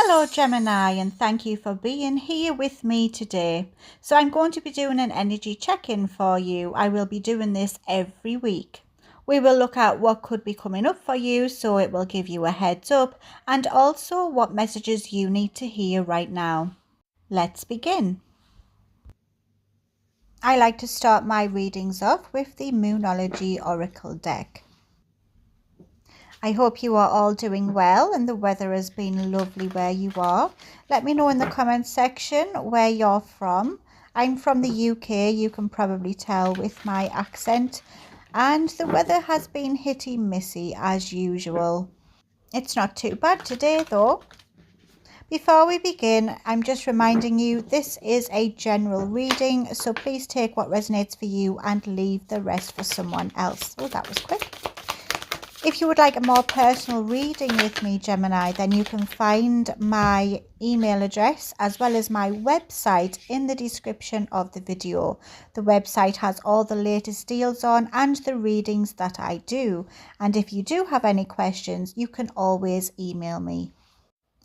Hello Gemini, and thank you for being here with me today. So I'm going to be doing an energy check-in for you. I will be doing this every week. We will look at what could be coming up for you, so it will give you a heads up, and also what messages you need to hear right now. Let's begin. I like to start my readings off with the Moonology Oracle deck. I hope you are all doing well and the weather has been lovely where you are. Let me know in the comments section where you're from. I'm from the UK, you can probably tell with my accent. And the weather has been hitty missy as usual. It's not too bad today though. Before we begin, I'm just reminding you this is a general reading, so please take what resonates for you and leave the rest for someone else. Oh, that was quick. If you would like a more personal reading with me, Gemini, then you can find my email address as well as my website in the description of the video. The website has all the latest deals on and the readings that I do. And if you do have any questions, you can always email me.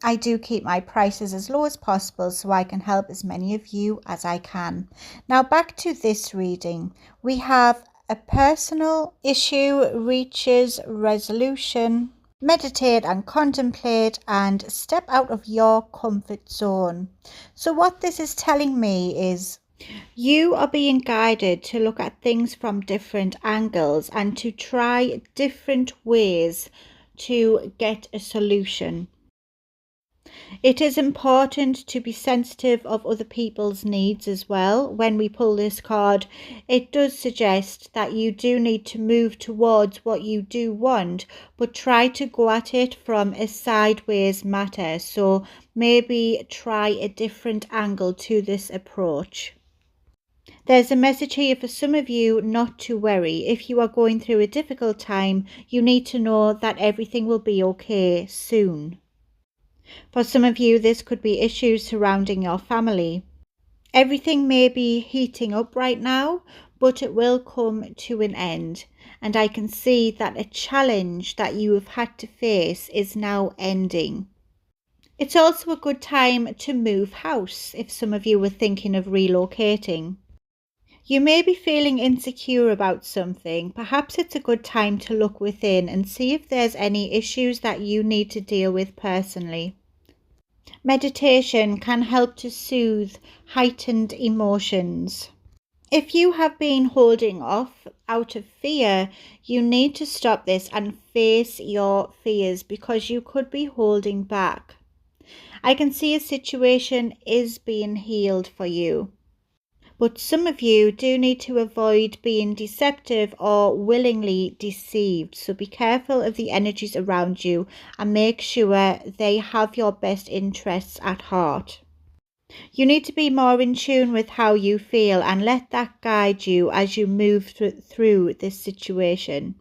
I do keep my prices as low as possible so I can help as many of you as I can. Now back to this reading. We have a personal issue reaches resolution. Meditate and contemplate and step out of your comfort zone. So what this is telling me is you are being guided to look at things from different angles and to try different ways to get a solution. It is important to be sensitive of other people's needs as well. When we pull this card, it does suggest that you do need to move towards what you do want, but try to go at it from a sideways matter. So maybe try a different angle to this approach. There's a message here for some of you not to worry. If you are going through a difficult time, you need to know that everything will be okay soon. For some of you, this could be issues surrounding your family. Everything may be heating up right now, but it will come to an end. And I can see that a challenge that you have had to face is now ending. It's also a good time to move house if some of you were thinking of relocating. You may be feeling insecure about something. Perhaps it's a good time to look within and see if there's any issues that you need to deal with personally. Meditation can help to soothe heightened emotions. If you have been holding off out of fear, you need to stop this and face your fears because you could be holding back. I can see a situation is being healed for you. But some of you do need to avoid being deceptive or willingly deceived. So be careful of the energies around you and make sure they have your best interests at heart. You need to be more in tune with how you feel and let that guide you as you move through this situation.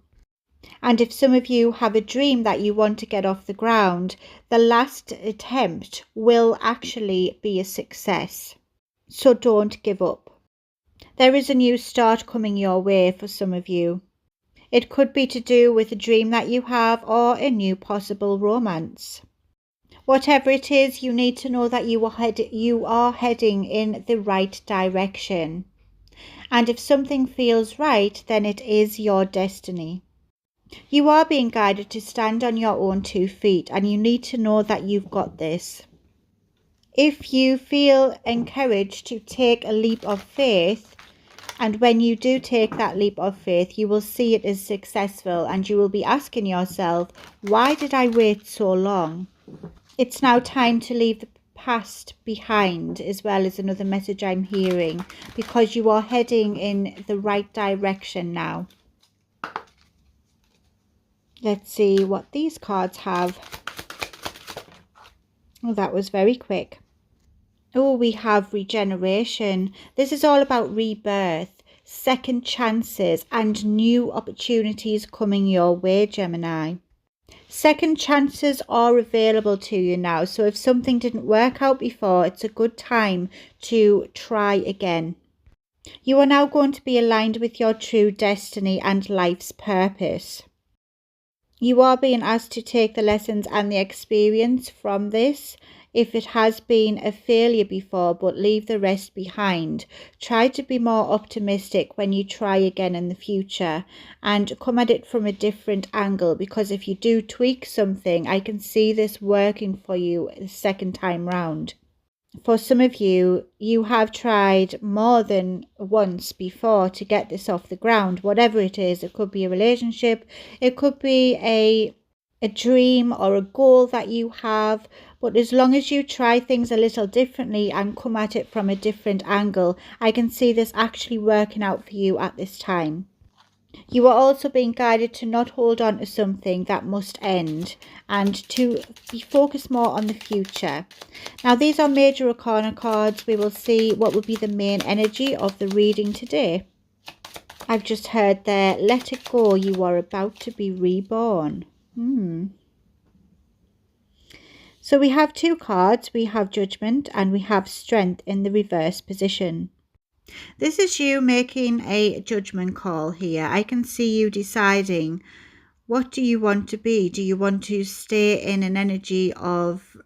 And if some of you have a dream that you want to get off the ground, the last attempt will actually be a success. So don't give up. There is a new start coming your way for some of you. It could be to do with a dream that you have or a new possible romance. Whatever it is, you need to know that you are heading in the right direction. And if something feels right, then it is your destiny. You are being guided to stand on your own 2 feet, and you need to know that you've got this. If you feel encouraged to take a leap of faith, and when you do take that leap of faith, you will see it as successful and you will be asking yourself, why did I wait so long? It's now time to leave the past behind, as well as another message I'm hearing, because you are heading in the right direction now. Let's see what these cards have. Oh, that was very quick. Oh, we have regeneration. This is all about rebirth, second chances, and new opportunities coming your way, Gemini. Second chances are available to you now. So if something didn't work out before, it's a good time to try again. You are now going to be aligned with your true destiny and life's purpose. You are being asked to take the lessons and the experience from this. If it has been a failure before, but leave the rest behind. Try to be more optimistic when you try again in the future and come at it from a different angle, because if you do tweak something, I can see this working for you the second time round. For some of you, you have tried more than once before to get this off the ground, whatever it is. It could be a relationship, it could be a dream or a goal that you have, but as long as you try things a little differently and come at it from a different angle, I can see this actually working out for you at this time. You are also being guided to not hold on to something that must end and to be focused more on the future. Now, these are major arcana cards. We will see what will be the main energy of the reading today. I've just heard there, let it go, you are about to be reborn. So we have two cards. We have Judgment and we have Strength in the reverse position. This is you making a judgment call here. I can see you deciding, what do you want to be? Do you want to stay in an energy of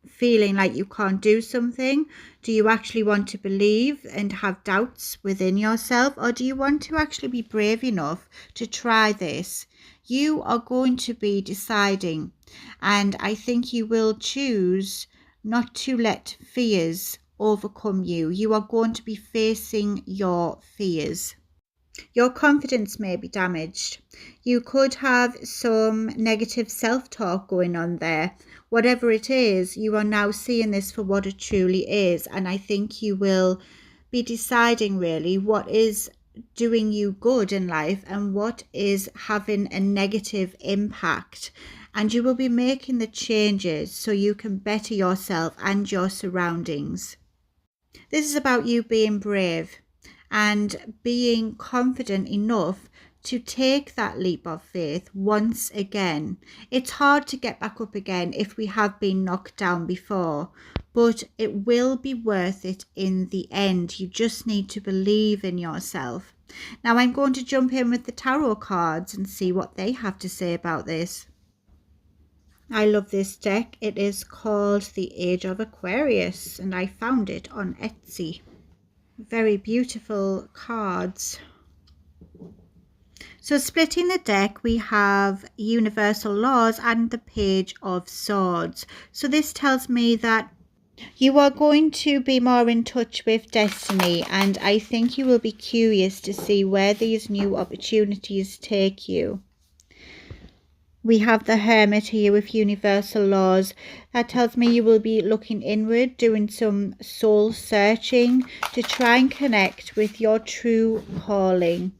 feeling like you can't do something? Do you actually want to believe and have doubts within yourself? Or do you want to actually be brave enough to try this? You are going to be deciding, and I think you will choose not to let fears overcome you. You are going to be facing your fears. Your confidence may be damaged. You could have some negative self-talk going on there. Whatever it is, you are now seeing this for what it truly is. And I think you will be deciding really what is doing you good in life and what is having a negative impact. And you will be making the changes so you can better yourself and your surroundings. This is about you being brave and being confident enough to take that leap of faith once again. It's hard to get back up again if we have been knocked down before, but it will be worth it in the end. You just need to believe in yourself. Now I'm going to jump in with the tarot cards and see what they have to say about this. I love this deck. It is called the Age of Aquarius and I found it on Etsy. Very beautiful cards. So splitting the deck, we have Universal Laws and the Page of Swords. So this tells me that you are going to be more in touch with destiny, and I think you will be curious to see where these new opportunities take you. We have the Hermit here with Universal Laws. That tells me you will be looking inward, doing some soul searching to try and connect with your true calling.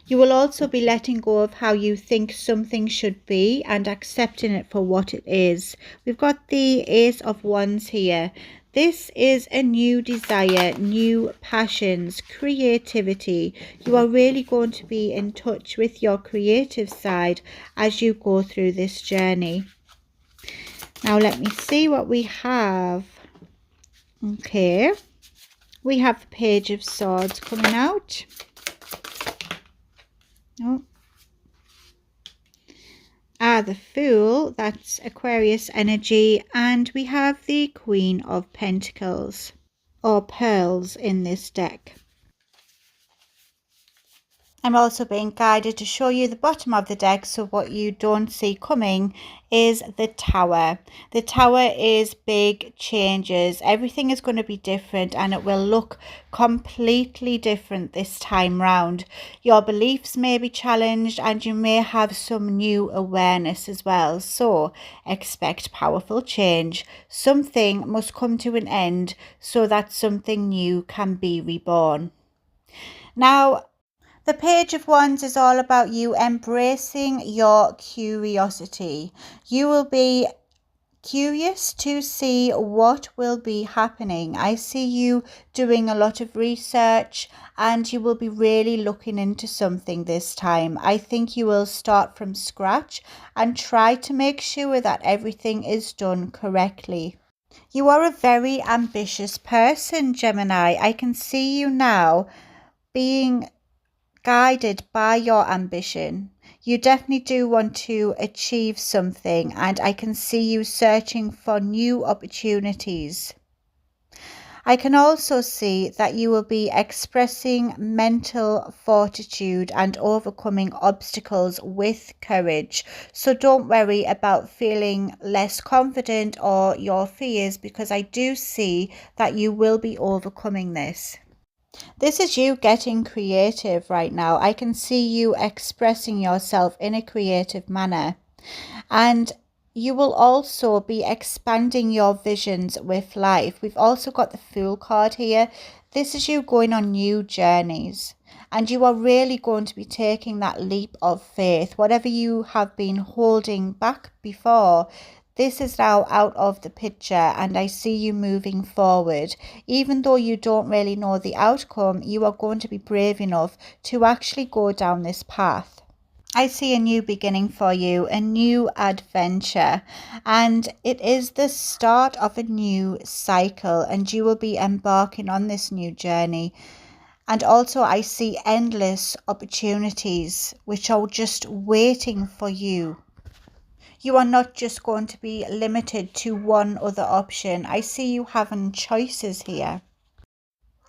You will also be letting go of how you think something should be and accepting it for what it is. We've got the Ace of Wands here. This is a new desire, new passions, creativity. You are really going to be in touch with your creative side as you go through this journey. Now let me see what we have. Okay, we have the Page of Swords coming out. Oh. The Fool, that's Aquarius energy, and we have the Queen of Pentacles, or Pearls in this deck. I'm also being guided to show you the bottom of the deck, so what you don't see coming is the Tower. The Tower is big changes. Everything is going to be different and it will look completely different this time round. Your beliefs may be challenged and you may have some new awareness as well. So expect powerful change. Something must come to an end so that something new can be reborn. Now, the Page of Wands is all about you embracing your curiosity. You will be curious to see what will be happening. I see you doing a lot of research and you will be really looking into something this time. I think you will start from scratch and try to make sure that everything is done correctly. You are a very ambitious person, Gemini. I can see you now being guided by your ambition. You definitely do want to achieve something, and I can see you searching for new opportunities. I can also see that you will be expressing mental fortitude and overcoming obstacles with courage. So don't worry about feeling less confident or your fears, because I do see that you will be overcoming this. This is you getting creative right now. I can see you expressing yourself in a creative manner. And you will also be expanding your visions with life. We've also got the Fool card here. This is you going on new journeys. And you are really going to be taking that leap of faith. Whatever you have been holding back before, this is now out of the picture, and I see you moving forward. Even though you don't really know the outcome, you are going to be brave enough to actually go down this path. I see a new beginning for you, a new adventure, and it is the start of a new cycle, and you will be embarking on this new journey. And also I see endless opportunities which are just waiting for you. You are not just going to be limited to one other option. I see you having choices here.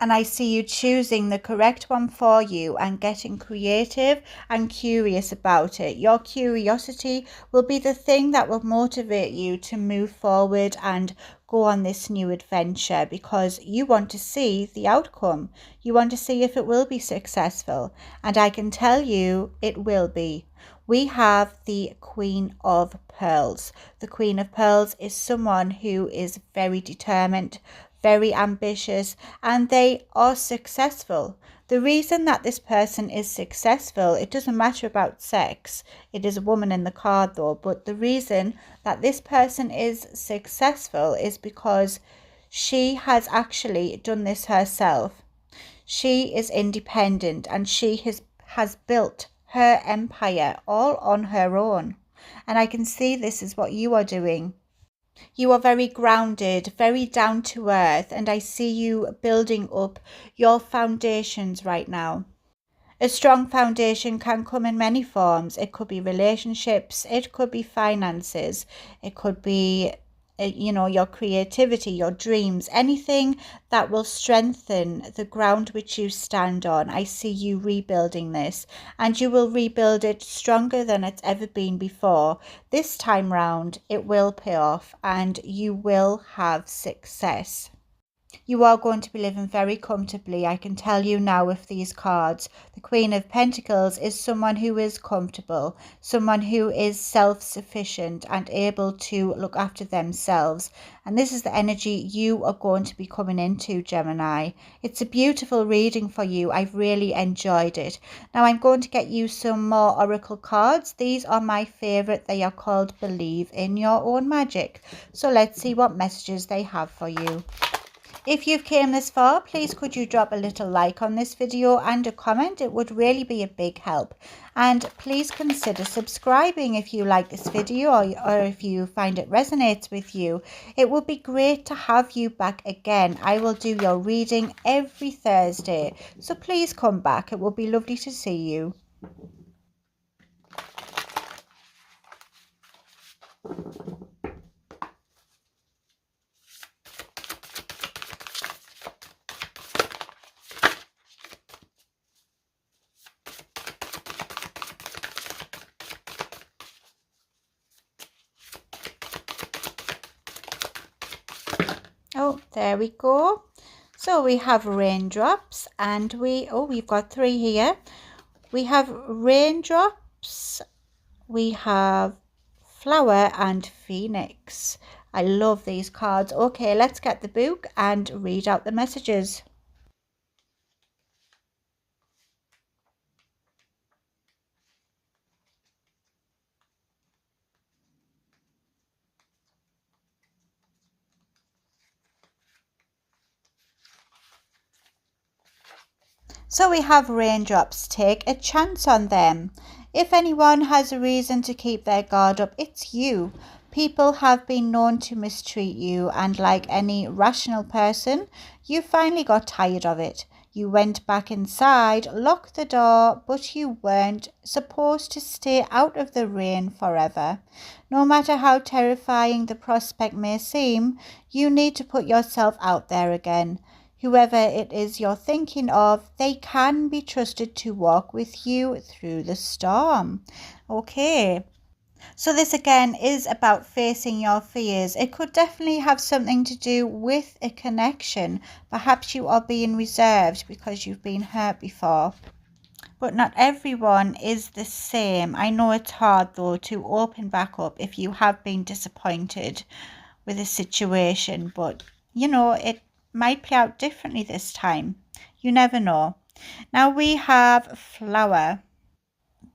And I see you choosing the correct one for you and getting creative and curious about it. Your curiosity will be the thing that will motivate you to move forward and go on this new adventure, because you want to see the outcome. You want to see if it will be successful. And I can tell you it will be. We have the Queen of Pearls. The Queen of Pearls is someone who is very determined, very ambitious, and they are successful. The reason that this person is successful, it doesn't matter about sex. It is a woman in the card though, but the reason that this person is successful is because she has actually done this herself. She is independent, and she has built her empire all on her own. And I can see this is what you are doing. You are very grounded, very down to earth, and I see you building up your foundations right now. A strong foundation can come in many forms. It could be relationships, it could be finances, it could be your creativity, your dreams, anything that will strengthen the ground which you stand on. I see you rebuilding this, and you will rebuild it stronger than it's ever been before. This time round it will pay off, and you will have success. You are going to be living very comfortably. I can tell you now with these cards. The Queen of Pentacles is someone who is comfortable, someone who is self-sufficient and able to look after themselves. And this is the energy you are going to be coming into, Gemini. It's a beautiful reading for you. I've really enjoyed it. Now I'm going to get you some more oracle cards. These are my favorite. They are called Believe in Your Own Magic. So let's see what messages they have for you. If you've came this far, please could you drop a little like on this video and a comment. It would really be a big help. And please consider subscribing if you like this video, or if you find it resonates with you. It would be great to have you back again. I will do your reading every Thursday, so please come back. It will be lovely to see you. Oh, there we go. So we have raindrops, and we've got 3 here. We have raindrops, we have flower, and phoenix. I love these cards. Okay, let's get the book and read out the messages. So we have raindrops. Take a chance on them. If anyone has a reason to keep their guard up, it's you. People have been known to mistreat you, and like any rational person, you finally got tired of it. You went back inside, locked the door, but you weren't supposed to stay out of the rain forever. No matter how terrifying the prospect may seem, you need to put yourself out there again. Whoever it is you're thinking of, they can be trusted to walk with you through the storm. Okay. So this again is about facing your fears. It could definitely have something to do with a connection. Perhaps you are being reserved because you've been hurt before. But not everyone is the same. I know it's hard though to open back up if you have been disappointed with a situation. But you know, it might play out differently this time. You never know. Now we have Flower.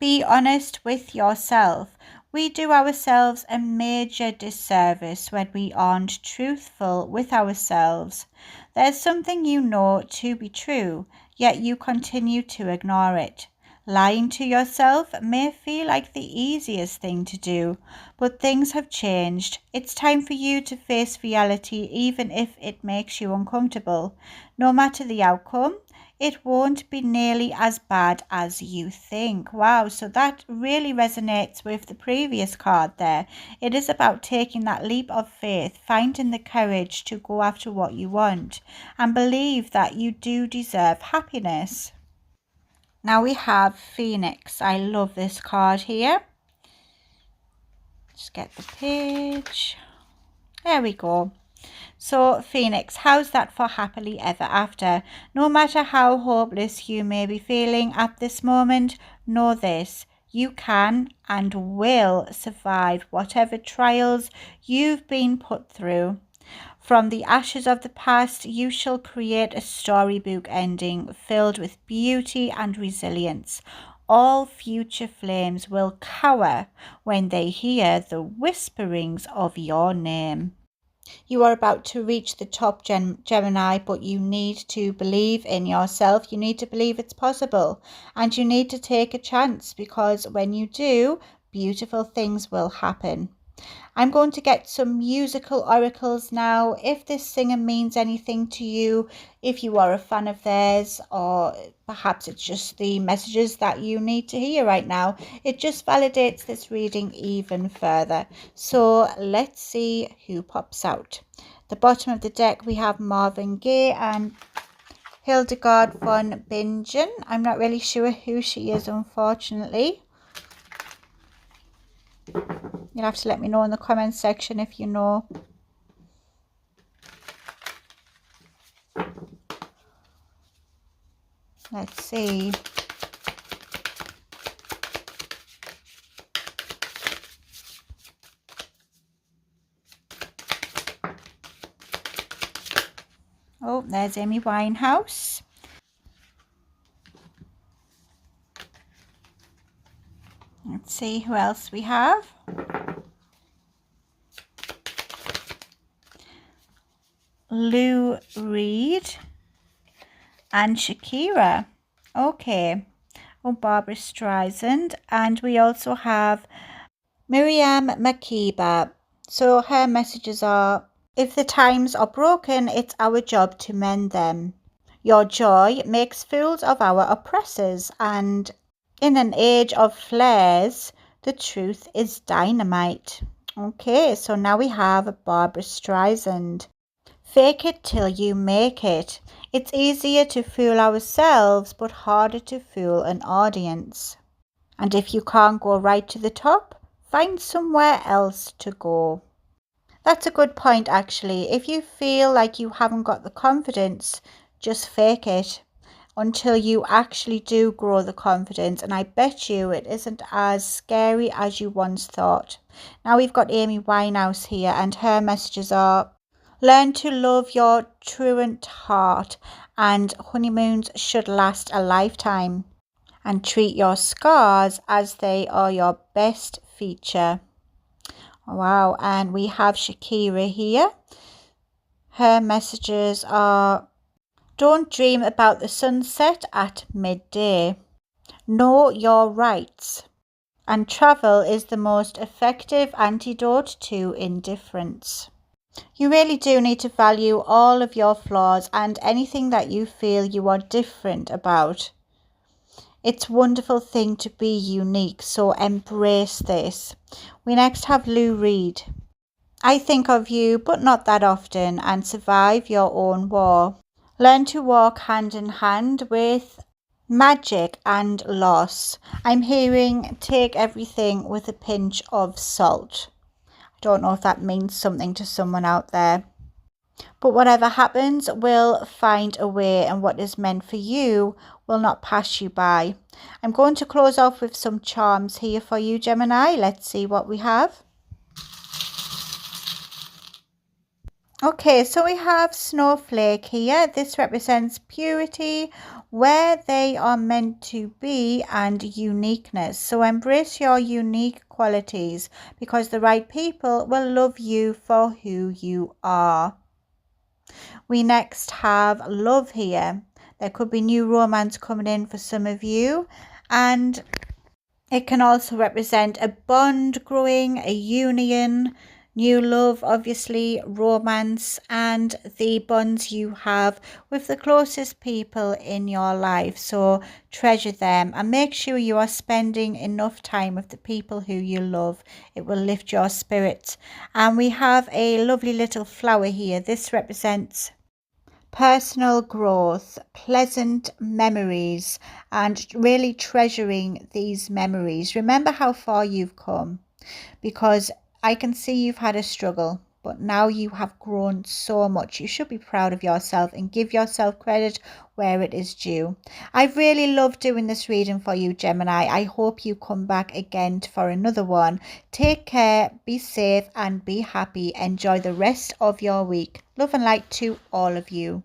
Be honest with yourself. We do ourselves a major disservice when we aren't truthful with ourselves. There's something you know to be true, yet you continue to ignore it. Lying to yourself may feel like the easiest thing to do, but things have changed. It's time for you to face reality, even if it makes you uncomfortable. No matter the outcome, it won't be nearly as bad as you think. Wow, so that really resonates with the previous card there. It is about taking that leap of faith, finding the courage to go after what you want, and believe that you do deserve happiness. Now we have Phoenix. I love this card here. Just get the page. There we go. So Phoenix, how's that for happily ever after? No matter how hopeless you may be feeling at this moment, know this: you can and will survive whatever trials you've been put through. From the ashes of the past, you shall create a storybook ending filled with beauty and resilience. All future flames will cower when they hear the whisperings of your name. You are about to reach the top, Gemini, but you need to believe in yourself. You need to believe it's possible, and you need to take a chance, because when you do, beautiful things will happen. I'm going to get some musical oracles now. If this singer means anything to you, if you are a fan of theirs, or perhaps it's just the messages that you need to hear right now, it just validates this reading even further. So let's see who pops out. The bottom of the deck, we have Marvin Gaye and Hildegard von Bingen. I'm not really sure who she is, unfortunately. You'll have to let me know in the comments section if you know. Let's see. Oh, there's Amy Winehouse. Let's see who else we have. Lou Reed and Shakira. Okay. Oh, Barbara Streisand. And we also have Miriam Makeba. So her messages are: if the times are broken, it's our job to mend them. Your joy makes fools of our oppressors, and in an age of flares, the truth is dynamite. Okay, so now we have Barbara Streisand. Fake it till you make it. It's easier to fool ourselves, but harder to fool an audience. And if you can't go right to the top, find somewhere else to go. That's a good point, actually. If you feel like you haven't got the confidence, just fake it until you actually do grow the confidence. And I bet you it isn't as scary as you once thought. Now we've got Amy Winehouse here, and her messages are: learn to love your truant heart, and honeymoons should last a lifetime. And treat your scars as they are your best feature. Wow, and we have Shakira here. Her messages are: don't dream about the sunset at midday. Know your rights. And travel is the most effective antidote to indifference. You really do need to value all of your flaws and anything that you feel you are different about. It's a wonderful thing to be unique, so embrace this. We next have Lou Reed. I think of you, but not that often, and survive your own war. Learn to walk hand in hand with magic and loss. I'm hearing take everything with a pinch of salt. I don't know if that means something to someone out there. But whatever happens, we'll find a way, and what is meant for you will not pass you by. I'm going to close off with some charms here for you, Gemini. Let's see what we have. Okay, so we have Snowflake here. This represents purity, where they are meant to be, and uniqueness. So embrace your unique qualities, because the right people will love you for who you are. We next have Love here. There could be new romance coming in for some of you, and it can also represent a bond growing, a union, new love, obviously, romance, and the bonds you have with the closest people in your life. So treasure them and make sure you are spending enough time with the people who you love. It will lift your spirits. And we have a lovely little flower here. This represents personal growth, pleasant memories, and really treasuring these memories. Remember how far you've come, because I can see you've had a struggle, but now you have grown so much. You should be proud of yourself and give yourself credit where it is due. I've really loved doing this reading for you, Gemini. I hope you come back again for another one. Take care, be safe, and be happy. Enjoy the rest of your week. Love and light to all of you.